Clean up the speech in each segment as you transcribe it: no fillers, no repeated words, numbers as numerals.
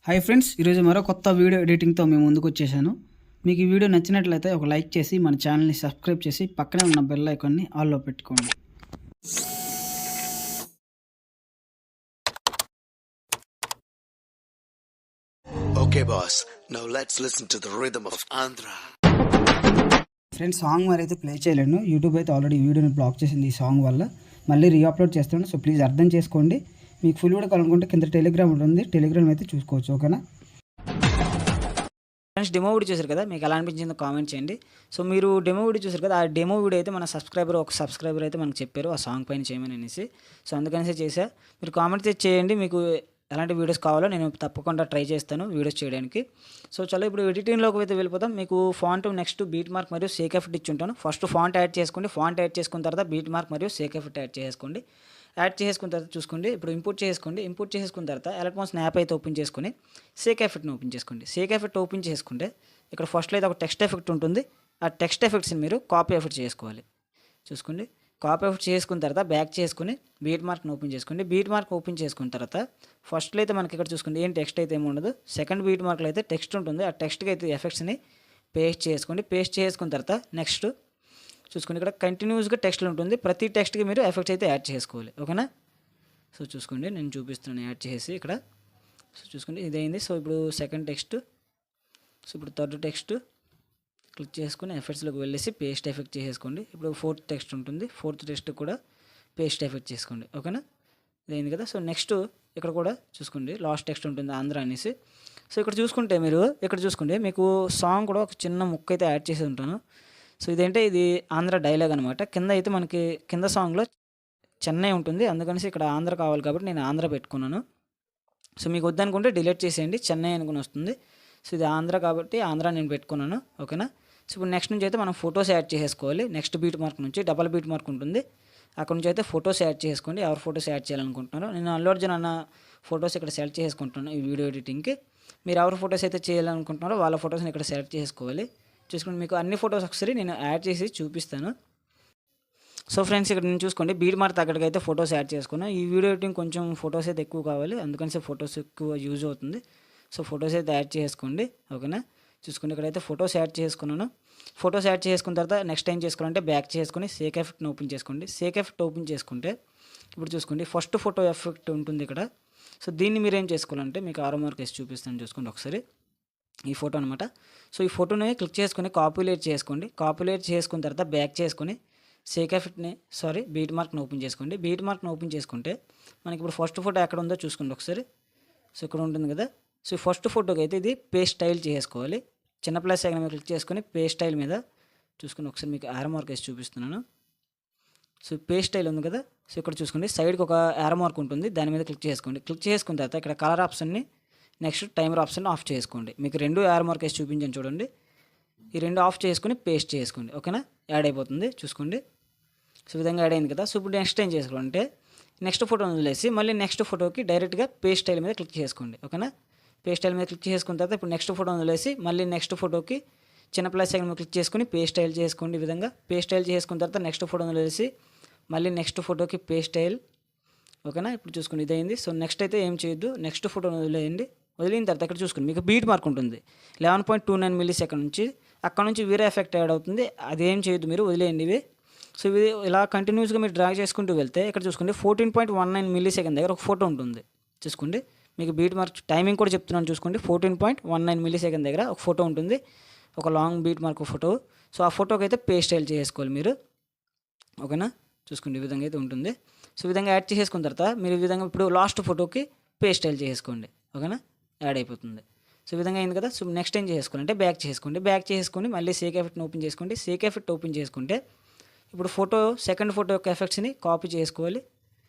Hi friends, ఈరోజు మరో కొత్త వీడియో ఎడిటింగ్తో మేము ముందుకు వచ్చేసాను. మీకు ఈ వీడియో నచ్చినట్లయితే ఒక లైక్ చేసి మన ఛానల్ని సబ్స్క్రైబ్ చేసి పక్కనే ఉన్న బెల్ ఐకాన్ని ఆల్లో పెట్టుకోండి. Okay, boss. Now let's listen to the rhythm of Andhra. Friends, song మరి అయితే ప్లే చేయలేను. యూట్యూబ్ అయితే ఆల్రెడీ వీడియోని బ్లాక్ చేసింది ఈ సాంగ్ వల్ల. మళ్ళీ రీఅప్లోడ్ చేస్తాను. సో ప్లీజ్ అర్థం చేసుకోండి. మీకు ఫుల్ వీడియో కావాలనుకుంటే కింద టెలిగ్రామ్ ఉంటుంది, టెలిగ్రామ్ అయితే చూసుకోవచ్చు. ఓకేనా ఫ్రెండ్స్, డెమో వీడియో చూసారు కదా, మీకు ఎలా అనిపించిందో కామెంట్ చేయండి. సో మీరు డెమో వీడియో చూసారు కదా, ఆ డెమో వీడియో అయితే మన ఒక సబ్స్క్రైబర్ అయితే మనకు చెప్పారు ఆ సాంగ్ పైన చేయమని అనేసి. సో అందుకనేసి చేసా. మీరు కామెంట్ చేయండి, మీకు ఎలాంటి వీడియోస్ కావాలో నేను తప్పకుండా ట్రై చేస్తాను వీడియోస్ చేయడానికి. సో చలో ఇప్పుడు ఎడిటింగ్లోకి అయితే వెళ్ళిపోతాం. మీకు ఫాంట్ నెక్స్ట్ బీట్ మార్క్ మరియు సేక్ ఎఫెక్ట్ ఇచ్చి ఉంటాను. ఫస్ట్ ఫాంట్ యాడ్ చేసుకోండి. ఫాంట్ యాడ్ చేసుకున్న తర్వాత బీట్ మార్క్ మరియు సేక్ ఎఫెక్ట్ యాడ్ చేసుకోండి. యాడ్ చేసుకున్న తర్వాత చూసుకోండి, ఇప్పుడు ఇంపోర్ట్ చేసుకోండి. ఇంపోర్ట్ చేసుకున్న తర్వాత ఎలక్ట్రాన్ స్నాప్ అయితే ఓపెన్ చేసుకొని సేక్ ఎఫెక్ట్ని ఓపెన్ చేసుకోండి. సేక్ ఎఫెక్ట్ ఓపెన్ చేసుకుంటే ఇక్కడ ఫస్ట్లో అయితే ఒక టెక్స్ట్ ఎఫెక్ట్ ఉంటుంది. ఆ టెక్స్ట్ ఎఫెక్ట్స్ని మీరు కాపీ ఎఫెక్ట్ చేసుకోవాలి. చూసుకోండి, కాపీ ఎఫెక్ట్ చేసుకున్న తర్వాత బ్యాక్ చేసుకుని బీట్ మార్క్ని ఓపెన్ చేసుకోండి. బీట్ మార్క్ ఓపెన్ చేసుకున్న తర్వాత ఫస్ట్లో అయితే మనకి ఇక్కడ చూసుకోండి ఏం టెక్స్ట్ అయితే ఏమి ఉండదు. సెకండ్ బీట్ మార్క్లో అయితే టెక్స్ట్ ఉంటుంది. ఆ టెక్స్ట్కి అయితే ఎఫెక్ట్స్ని పేస్ట్ చేసుకోండి. పేస్ట్ చేసుకున్న తర్వాత నెక్స్ట్ చూసుకోండి, ఇక్కడ కంటిన్యూస్గా టెక్స్ట్లు ఉంటుంది. ప్రతి టెక్స్ట్కి మీరు ఎఫెక్ట్స్ అయితే యాడ్ చేసుకోవాలి. ఓకేనా. సో చూసుకోండి, నేను చూపిస్తున్నాను యాడ్ చేసి ఇక్కడ. సో చూసుకోండి, ఇదైంది. సో ఇప్పుడు సెకండ్ టెక్స్ట్, సో ఇప్పుడు థర్డ్ టెక్స్ట్ క్లిక్ చేసుకుని ఎఫెక్ట్స్లోకి వెళ్ళేసి పేస్ట్ ఎఫెక్ట్ చేసేసుకోండి. ఇప్పుడు ఫోర్త్ టెక్స్ట్ ఉంటుంది, ఫోర్త్ టెక్స్ట్ కూడా పేస్ట్ ఎఫెక్ట్ చేసుకోండి. ఓకేనా, ఇదైంది కదా. సో నెక్స్ట్ ఇక్కడ కూడా చూసుకోండి లాస్ట్ టెక్స్ట్ ఉంటుంది ఆంధ్ర అనేసి. సో ఇక్కడ చూసుకుంటే మీరు ఇక్కడ చూసుకుంటే మీకు సాంగ్ కూడా ఒక చిన్న ముక్క అయితే యాడ్ చేసి ఉంటాను. సో ఇదేంటే ఇది ఆంధ్ర డైలాగ్ అనమాట. కింద అయితే మనకి కింద సాంగ్లో చెన్నై ఉంటుంది, అందుకనేసి ఇక్కడ ఆంధ్ర కావాలి కాబట్టి నేను ఆంధ్ర పెట్టుకున్నాను. సో మీకు వద్దనుకుంటే డిలీట్ చేసేయండి, చెన్నై అనుకుని వస్తుంది. సో ఇది ఆంధ్ర కాబట్టి ఆంధ్ర నేను పెట్టుకున్నాను. ఓకేనా. సో ఇప్పుడు నెక్స్ట్ నుంచి అయితే మనం ఫొటోస్ యాడ్ చేసుకోవాలి. నెక్స్ట్ బీట్ మార్క్ నుంచి డబల్ బీట్ మార్క్ ఉంటుంది, అక్కడ నుంచి అయితే ఫొటోస్ యాడ్ చేసుకోండి. ఎవరు ఫొటోస్ యాడ్ చేయాలనుకుంటున్నారో నేను అల్లు అర్జున్ అన్న ఫొటోస్ ఇక్కడ సెలెక్ట్ చేసుకుంటున్నాను ఈ వీడియో ఎడిటింగ్కి. మీరు ఎవరు ఫొటోస్ అయితే చేయాలనుకుంటున్నారో వాళ్ళ ఫొటోస్ని ఇక్కడ సెలెక్ట్ చేసుకోవాలి. చూసుకోండి, మీకు అన్ని ఫొటోస్ ఒకసారి నేను యాడ్ చేసి చూపిస్తాను. సో ఫ్రెండ్స్, ఇక్కడ నేను చూసుకోండి బీట్ మార్క్ తగ్గట్టుగా అయితే ఫొటోస్ యాడ్ చేసుకున్నాను. ఈ వీడియో ఎడిటింగ్ కొంచెం ఫొటోస్ అయితే ఎక్కువ కావాలి, అందుకని ఫొటోస్ ఎక్కువ యూజ్ అవుతుంది. సో ఫొటోస్ అయితే యాడ్ చేసుకోండి. ఓకేనా. చూసుకోండి, ఇక్కడైతే ఫొటోస్ యాడ్ చేసుకున్నాను. ఫొటోస్ యాడ్ చేసుకున్న తర్వాత నెక్స్ట్ ఏం చేసుకోవాలంటే బ్యాక్ చేసుకొని సేక్ ఎఫెక్ట్ని ఓపెన్ చేసుకోండి. సేక్ ఎఫెక్ట్ ఓపెన్ చేసుకుంటే ఇప్పుడు చూసుకోండి ఫస్ట్ ఫోటో ఎఫెక్ట్ ఉంటుంది ఇక్కడ. సో దీన్ని మీరు ఏం చేసుకోవాలంటే మీకు ఆరో మార్క్ వేసి చూపిస్తాను. చూసుకోండి ఒకసారి, ఈ ఫోటో అనమాట. సో ఈ ఫోటోని క్లిక్ చేసుకొని కాపీలేట్ చేసుకోండి. కాపీలేట్ చేసుకున్న తర్వాత బ్యాక్ చేసుకొని సేక్ ఎఫెక్ట్ని బీట్ మార్క్ని ఓపెన్ చేసుకోండి. బీట్ మార్క్ని ఓపెన్ చేసుకుంటే మనకి ఇప్పుడు ఫస్ట్ ఫోటో ఎక్కడ ఉందో చూసుకోండి ఒకసారి. సో ఇక్కడ ఉంటుంది కదా. సో ఈ ఫస్ట్ ఫోటోకి అయితే ఇది పేస్ట్ స్టైల్ చేసుకోవాలి. చిన్న ప్లస్ ఐకాన్ మీద క్లిక్ చేసుకొని పేస్ట్ స్టైల్ మీద చూసుకుని ఒకసారి మీకు యారో మార్క్ వేసి చూపిస్తున్నాను. సో పేస్ట్ స్టైల్ ఉంది కదా. సో ఇక్కడ చూసుకోండి సైడ్కి ఒక యారో మార్క్ ఉంటుంది, దాని మీద క్లిక్ చేసుకోండి. క్లిక్ చేసుకున్న తర్వాత ఇక్కడ కలర్ ఆప్షన్ని నెక్స్ట్ టైమర్ ఆప్షన్ ఆఫ్ చేసుకోండి. మీకు రెండు యారో మార్క్ వేసి చూపించాను చూడండి. ఈ రెండు ఆఫ్ చేసుకుని పేస్ట్ చేసుకోండి. ఓకేనా, యాడ్ అయిపోతుంది చూసుకోండి. సో విధంగా యాడ్ అయింది కదా. సో ఇప్పుడు నెక్స్ట్ ఏం చేసుకోవాలంటే నెక్స్ట్ ఫోటోని వదిలేసి మళ్ళీ నెక్స్ట్ ఫోటోకి డైరెక్ట్గా పేస్ట్ స్టైల్ మీద క్లిక్ చేసుకోండి. ఓకేనా, పేస్ట్ స్టైల్ మీద క్లిక్ చేసుకున్న తర్వాత ఇప్పుడు నెక్స్ట్ ఫోటోని వదిలేసి మళ్ళీ నెక్స్ట్ ఫోటోకి చిన్న ప్లస్ ఐకాన్ మీద క్లిక్ చేసుకుని పేస్ట్ స్టైల్ చేసుకోండి. ఈ విధంగా పేస్ట్ స్టైల్ చేసుకున్న తర్వాత నెక్స్ట్ ఫోటోని వదిలేసి మళ్ళీ నెక్స్ట్ ఫోటోకి పేస్ట్ స్టైల్. ఓకేనా, ఇప్పుడు చూసుకోండి ఇదైంది. సో నెక్స్ట్ అయితే ఏం చేయొద్దు, నెక్స్ట్ ఫోటోని వదిలేయండి. వదిలిన తర్వాత ఇక్కడ చూసుకోండి మీకు బీట్ మార్క్ ఉంటుంది 11.29 మిల్లీ సెకండ్ నుంచి. అక్కడ నుంచి వేరే ఎఫెక్ట్ యాడ్ అవుతుంది, అదేం చేయొద్దు, మీరు వదిలేయండి ఇవి. సో ఇది ఇలా కంటిన్యూస్గా మీరు డ్రాగ్ చేసుకుంటూ వెళ్తే ఇక్కడ చూసుకోండి 14.19 మిల్లీ సెకండ్ దగ్గర ఒక ఫోటో ఉంటుంది. చూసుకోండి, మీకు బీట్ మార్క్ టైమింగ్ కూడా చెప్తున్నాను చూసుకోండి. 14.19 మిల్లీ సెకండ్ దగ్గర ఒక ఫోటో ఉంటుంది, ఒక long beat mark photo. So ఆ ఫోటోకి అయితే పేస్ట్ స్టైల్ చేసుకోవాలి మీరు. ఓకేనా, చూసుకోండి ఈ విధంగా అయితే ఉంటుంది. సో ఈ విధంగా యాడ్ చేసుకున్న తర్వాత మీరు ఈ విధంగా ఇప్పుడు లాస్ట్ ఫోటోకి పేస్ట్ స్టైల్ చేసుకోండి. ఓకేనా, యాడ్ అయిపోతుంది. సో ఈ విధంగా అయింది కదా. సో నెక్స్ట్ ఏం చేసుకోవాలంటే బ్యాక్ చేసుకోండి. బ్యాక్ చేసుకొని మళ్ళీ సేక్ ఎఫెక్ట్ని ఓపెన్ చేసుకోండి. సేక్ ఎఫెక్ట్ ఓపెన్ చేసుకుంటే ఇప్పుడు ఫోటో సెకండ్ ఫోటో యొక్క ఎఫెక్ట్స్ని కాపీ చేసుకోవాలి.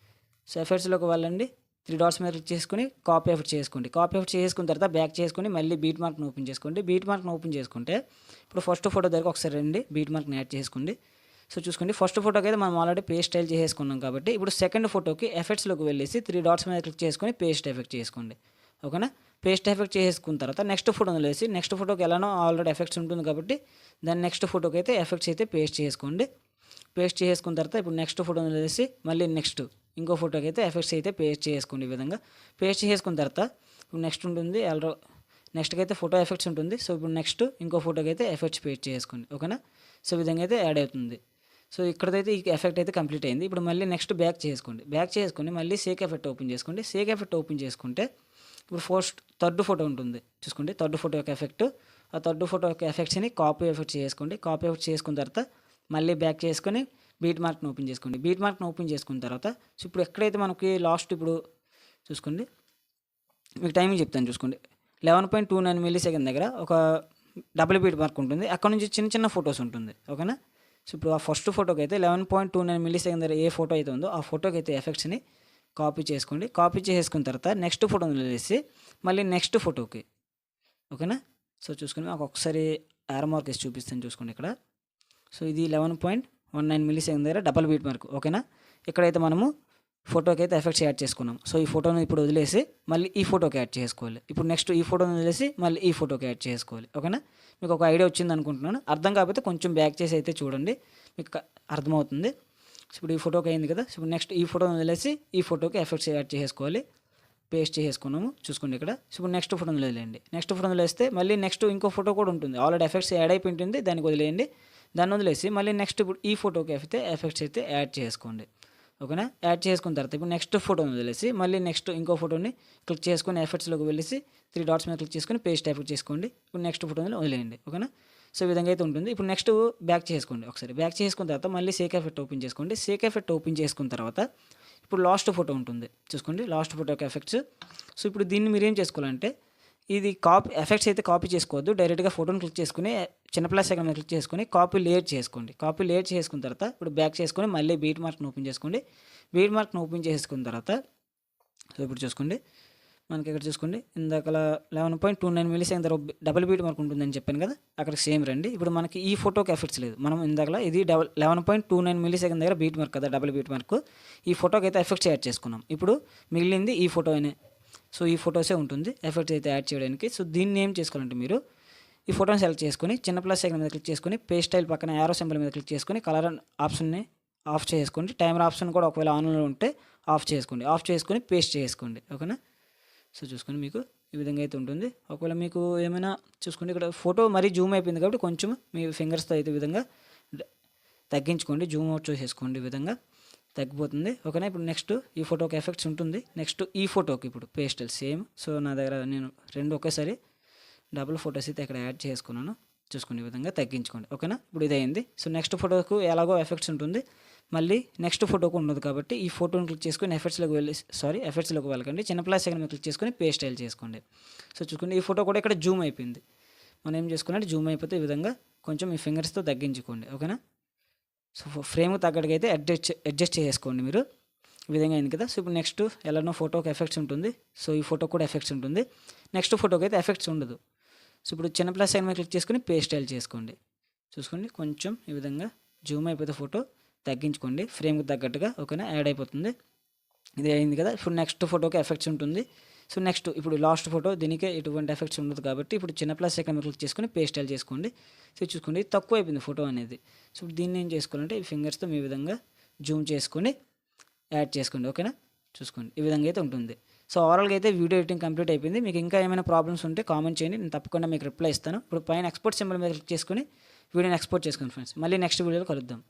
సో ఎఫెక్ట్స్లోకి వెళ్ళండి, 3 డాట్స్ మీద క్లిక్ చేసుకొని కాపీ ఎఫెక్ట్ చేసుకోండి. కాపీ ఎఫెక్ట్ చేసుకున్న తర్వాత బ్యాక్ చేసుకొని మళ్ళీ బీట్ మార్క్ని ఓపెన్ చేసుకోండి. బీట్ మార్క్ని ఓపెన్ చేసుకుంటే ఇప్పుడు ఫస్ట్ ఫోటో దగ్గర ఒకసారి రండి, బీట్ మార్క్ని యాడ్ చేసుకోండి. సో చూసుకోండి ఫస్ట్ ఫోటోకి అయితే మనం ఆల్రెడీ పేస్ట్ స్టైల్ చేసుకున్నాం కాబట్టి ఇప్పుడు సెకండ్ ఫోటోకి ఎఫెక్ట్స్లోకి వెళ్ళేసి 3 డాట్స్ మీద క్లిక్ చేసుకొని పేస్ట్ ఎఫెక్ట్ చేసుకోండి. ఓకేనా, పేస్ట్ ఎఫెక్ట్ చేసుకున్న తర్వాత నెక్స్ట్ ఫోటోని వేసి నెక్స్ట్ ఫోటోకి ఎలానో ఆల్రెడీ ఎఫెక్ట్స్ ఉంటుంది కాబట్టి దాని నెక్స్ట్ ఫోటోకి అయితే ఎఫెక్ట్స్ అయితే పేస్ట్ చేసుకోండి. పేస్ట్ చేసుకున్న తర్వాత ఇప్పుడు నెక్స్ట్ ఫోటోని వేసి మళ్ళీ నెక్స్ట్ ఇంకో ఫోటోకి అయితే ఎఫెక్ట్స్ అయితే పేస్ట్ చేసుకోండి. ఈ విధంగా పేస్ట్ చేసుకున్న తర్వాత ఇప్పుడు నెక్స్ట్ ఉంటుంది నెక్స్ట్కి అయితే ఫోటో ఎఫెక్ట్స్ ఉంటుంది. సో ఇప్పుడు నెక్స్ట్ ఇంకో ఫోటోకి అయితే ఎఫెక్ట్స్ పేస్ట్ చేసుకోండి. ఓకేనా. సో ఈ విధంగా అయితే యాడ్ అవుతుంది. సో ఇక్కడైతే ఈ ఎఫెక్ట్ అయితే కంప్లీట్ అయింది. ఇప్పుడు మళ్ళీ నెక్స్ట్ బ్యాక్ చేసుకొని మళ్ళీ సేక్ ఎఫెక్ట్ ఓపెన్ చేసుకోండి. సేక్ ఎఫెక్ట్ ఓపెన్ చేసుకుంటే ఇప్పుడు థర్డ్ ఫోటో ఉంటుంది చూసుకోండి. థర్డ్ ఫోటో యొక్క ఎఫెక్ట్, ఆ థర్డ్ ఫోటో యొక్క ఎఫెక్ట్స్ని కాపీ ఎఫెక్ట్ చేసుకోండి. కాపీ ఎఫెక్ట్ చేసుకున్న తర్వాత మళ్ళీ బ్యాక్ చేసుకొని బీట్ మార్క్ని ఓపెన్ చేసుకోండి. బీట్ మార్క్ని ఓపెన్ చేసుకున్న తర్వాత సో ఇప్పుడు ఎక్కడైతే మనకి లాస్ట్ ఇప్పుడు చూసుకోండి, మీకు టైమింగ్ చెప్తాను చూసుకోండి. 11.29 మిల్లీ సెకండ్ దగ్గర ఒక డబుల్ బీట్ మార్క్ ఉంటుంది. అక్కడ నుంచి చిన్న చిన్న ఫొటోస్ ఉంటుంది. ఓకేనా. సో ఇప్పుడు ఆ ఫస్ట్ ఫోటోకి అయితే 11.29 మిల్లీ సెకండ్ దగ్గర ఏ ఫోటో అయితే ఉందో ఆ ఫోటోకి అయితే ఎఫెక్ట్స్ని కాపీ చేసుకోండి. కాపీ చేసుకున్న తర్వాత నెక్స్ట్ ఫోటోని వదిలేసి మళ్ళీ నెక్స్ట్ ఫోటోకి. ఓకేనా. సో చూసుకుని నాకు ఒకసారి యారో మార్క్ వేసి చూపిస్తాను చూసుకోండి ఇక్కడ. సో ఇది 11.19 మిల్లీ సెకండ్ దగ్గర డబల్ బీట్ మార్క్. ఓకేనా. ఇక్కడైతే మనము ఫోటోకి అయితే ఎఫెక్ట్స్ యాడ్ చేసుకున్నాం. సో ఈ ఫోటోని ఇప్పుడు వదిలేసి మళ్ళీ ఈ ఫోటోకి యాడ్ చేసుకోవాలి. ఇప్పుడు నెక్స్ట్ ఈ ఫోటోని వదిలేసి మళ్ళీ ఈ ఫోటోకి యాడ్ చేసుకోవాలి. ఓకేనా. మీకు ఒక ఐడియా వచ్చింది అనుకుంటున్నాను. అర్థం కాకపోతే కొంచెం బ్యాక్ చేసి అయితే చూడండి, మీకు అర్థమవుతుంది. సో ఇప్పుడు ఈ ఫోటోకి అయింది కదా. సో ఇప్పుడు నెక్స్ట్ ఈ ఫోటోని వదిలేసి ఈ ఫోటోకి ఎఫెక్ట్స్ యాడ్ చేసుకోవాలి. పేస్ట్ చేసుకున్నాము చూసుకోండి ఇక్కడ. సో ఇప్పుడు నెక్స్ట్ ఫోటోని వదిలేయండి. నెక్స్ట్ ఫోటోని వదిలేస్తే మళ్ళీ నెక్స్ట్ ఇంకో ఫోటో కూడా ఉంటుంది. ఆల్రెడీ ఎఫెక్ట్స్ యాడ్ అయిపోయి ఉంటుంది, దానికి వదిలేయండి. దాన్ని వదిలేసి మళ్ళీ నెక్స్ట్ ఇప్పుడు ఈ ఫోటోకి అయితే ఎఫెక్ట్స్ అయితే యాడ్ చేసుకోండి. ఓకేనా. యాడ్ చేసుకున్న తర్వాత ఇప్పుడు నెక్స్ట్ ఫోటోని వదిలేసి మళ్ళీ నెక్స్ట్ ఇంకో ఫోటోని క్లిక్ చేసుకొని ఎఫెక్ట్స్లోకి వెళ్ళేసి 3 డాట్స్ మీద క్లిక్ చేసుకొని పేస్ట్ ఎఫెక్ట్ చేసుకోండి. ఇప్పుడు నెక్స్ట్ ఫోటోని వదిలేయండి. ఓకేనా. సో ఈ విధంగా అయితే ఉంటుంది. ఇప్పుడు నెక్స్ట్ బ్యాక్ చేసుకోండి. ఒకసారి బ్యాక్ చేసుకున్న తర్వాత మళ్ళీ సేక్ ఎఫెక్ట్ ఓపెన్ చేసుకోండి. సేక్ ఎఫెక్ట్ ఓపెన్ చేసుకున్న తర్వాత ఇప్పుడు లాస్ట్ ఫోటో ఉంటుంది చూసుకోండి. లాస్ట్ ఫోటో యొక్క ఎఫెక్ట్స్. సో ఇప్పుడు దీన్ని మీరు ఏం చేసుకోవాలంటే ఇది ఎఫెక్ట్స్ అయితే కాపీ చేసుకోవద్దు. డైరెక్ట్గా ఫోటోని క్లిక్ చేసుకుని చిన్న ప్లస్ ఐకాన్ మీద క్లిక్ చేసుకొని కాపీ లేయర్ చేసుకోండి. కాపీ లేయర్ చేసుకున్న తర్వాత ఇప్పుడు బ్యాక్ చేసుకొని మళ్ళీ బీట్ మార్క్ని ఓపెన్ చేసుకోండి. బీట్ మార్క్ని ఓపెన్ చేసుకున్న తర్వాత సో ఇప్పుడు చూసుకోండి, మనకి ఇక్కడ చూసుకోండి ఇందాక 11.29 మిల్లీ సెకండ్ దగ్గర డబుల్ బీట్ మార్క్ ఉంటుందని చెప్పాను కదా, అక్కడ సేమ్ రండి. ఇప్పుడు మనకి ఈ ఫోటోకి ఎఫెక్ట్స్ లేదు. మనం ఇందాక ఇది 11.29 మిల్లీ సెకండ్ దగ్గర బీట్ మార్క్ కదా, డబుల్ బీట్ మార్క్. ఈ ఫోటోకి అయితే ఎఫెక్ట్స్ యాడ్ చేసుకున్నాం. ఇప్పుడు మిగిలింది ఈ ఫోటోనే. సో ఈ ఫోటోసే ఉంటుంది ఎఫెక్ట్స్ అయితే యాడ్ చేయడానికి. సో దీన్ని ఏం చేసుకోవాలంటే మీరు ఈ ఫోటోని సెలెక్ట్ చేసుకొని చిన్న ప్లస్ ఐకాన్ మీద క్లిక్ చేసుకొని పేస్ట్ స్టైల్ పక్కన యారో సింబల్ మీద క్లిక్ చేసుకొని కలర్ ఆప్షన్ని ఆఫ్ చేసుకోండి. టైమర్ ఆప్షన్ కూడా ఒకవేళ ఆన్లో ఉంటే ఆఫ్ చేసుకోండి. ఆఫ్ చేసుకొని పేస్ట్ చేసుకోండి. ఓకేనా. సో చూసుకొని మీకు ఈ విధంగా అయితే ఉంటుంది. ఒకవేళ మీకు ఏమైనా చూసుకోండి ఇక్కడ ఫోటో మరీ జూమ్ అయిపోయింది కాబట్టి కొంచెం మీ ఫింగర్స్తో అయితే ఈ విధంగా తగ్గించుకోండి. జూమ్ అవుట్ చేసేసుకోండి. ఈ విధంగా తగ్గిపోతుంది. ఓకేనా. ఇప్పుడు నెక్స్ట్ ఈ ఫోటోకి ఎఫెక్ట్స్ ఉంటుంది. నెక్స్ట్ ఈ ఫోటోకి ఇప్పుడు పేస్టల్ సేమ్. సో నా దగ్గర నేను రెండు ఒకేసారి డబుల్ ఫోటోస్ అయితే ఇక్కడ యాడ్ చేసుకున్నాను. చూసుకునే విధంగా తగ్గించుకోండి. ఓకేనా. ఇప్పుడు ఇది అయింది. సో నెక్స్ట్ ఫోటోకు ఎలాగో ఎఫెక్ట్స్ ఉంటుంది, మళ్ళీ నెక్స్ట్ ఫోటోకు ఉండదు కాబట్టి ఈ ఫోటోని క్లిక్ చేసుకొని ఎఫెక్ట్స్లోకి వెళ్ళకండి. చిన్న ప్లస్ సెకండ్ మీద క్లిక్ చేసుకొని పేస్ట్ స్టైల్ చేసుకోండి. సో చూసుకోండి ఈ ఫోటో కూడా ఇక్కడ జూమ్ అయిపోయింది. మనం ఏం చేసుకున్నట్టు జూమ్ అయిపోతే ఈ విధంగా కొంచెం మీ ఫింగర్స్తో తగ్గించుకోండి. ఓకేనా. సో ఫ్రేమ్కి తగ్గట్టుగా అయితే అడ్జస్ట్ చేసుకోండి మీరు. ఈ విధంగా అయింది కదా. సో ఇప్పుడు నెక్స్ట్ ఎలానో ఫోటోకి ఎఫెక్ట్స్ ఉంటుంది. సో ఈ ఫోటో కూడా ఎఫెక్ట్స్ ఉంటుంది. నెక్స్ట్ ఫోటోకి అయితే ఎఫెక్ట్స్ ఉండదు. సో ఇప్పుడు చిన్న ప్లస్ సైన్ మీద క్లిక్ చేసుకొని పేస్ట్ స్టైల్ చేసుకోండి. చూసుకోండి కొంచెం ఈ విధంగా జూమ్ అయిపోతే ఫోటో తగ్గించుకోండి ఫ్రేమ్కి తగ్గట్టుగా. ఓకేనా. యాడ్ అయిపోతుంది. ఇది అయింది కదా. ఇప్పుడు నెక్స్ట్ ఫోటోకి ఎఫెక్ట్స్ ఉంటుంది. సో నెక్స్ట్ ఇప్పుడు లాస్ట్ ఫోటో దీనికే ఎటువంటి ఎఫెక్ట్స్ ఉండదు కాబట్టి ఇప్పుడు చిన్న ప్లస్ సెకండ్ క్లిక్ చేసుకొని పేస్ట్ స్టైల్ చేసుకోండి. సో చూసుకోండి తక్కువ అయిపోయింది ఫోటో అనేది. సో దీన్ని ఏం చేసుకోవాలంటే ఈ ఫింగర్స్తో మీ విధంగా జూమ్ చేసుకొని యాడ్ చేసుకోండి. ఓకేనా. చూసుకోండి ఈ విధంగా అయితే ఉంటుంది. సో ఓవరాల్గా అయితే వీడియో ఎడిటింగ్ కంప్లీట్ అయిపోయింది. మీకు ఇంకా ఏమైనా ప్రాబ్లమ్స్ ఉంటే కామెంట్ చేయండి, నేను తప్పకుండా మీకు రిప్లై ఇస్తాను. ఇప్పుడు పైన ఎక్స్పోర్ట్ సింబల్ మీద క్లిక్ చేసుకొని వీడియోని ఎక్స్పోర్ట్ చేసుకోండి ఫ్రెండ్స్. మళ్ళీ నెక్స్ట్ వీడియోలో కలుద్దాం.